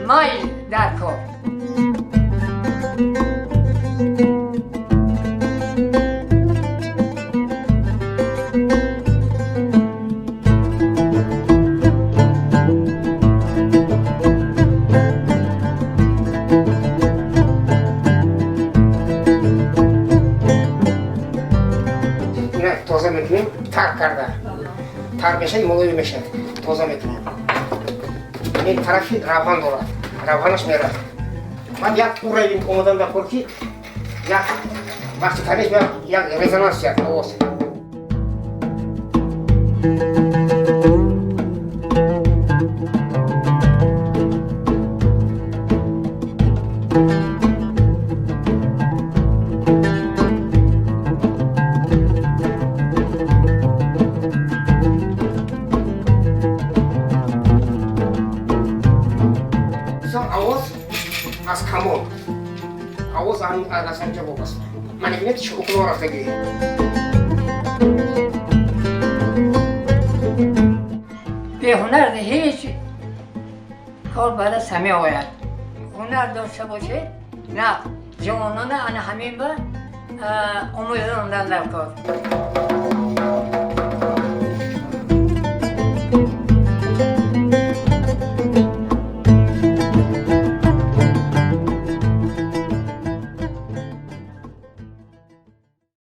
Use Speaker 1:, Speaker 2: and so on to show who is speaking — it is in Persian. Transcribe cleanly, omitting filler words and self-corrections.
Speaker 1: مای در کار.
Speaker 2: اینه تازه میکنیم ترک کرده ترک بشه مولوی میشه تازه میکنیم این طرفی روغن دارد روغنش میرد بعد یک قوره اومدن در پرکی یک وقتی تنش بیاد یک رزونانس کرد آواز آواز از کمان آواز از اینجا وابسته من ببینید چه اکنو رفتگی
Speaker 1: به هنر هیچ کار بعد از همه آید هنر داشته باشه نه جوانانه همین به امید راندن در کار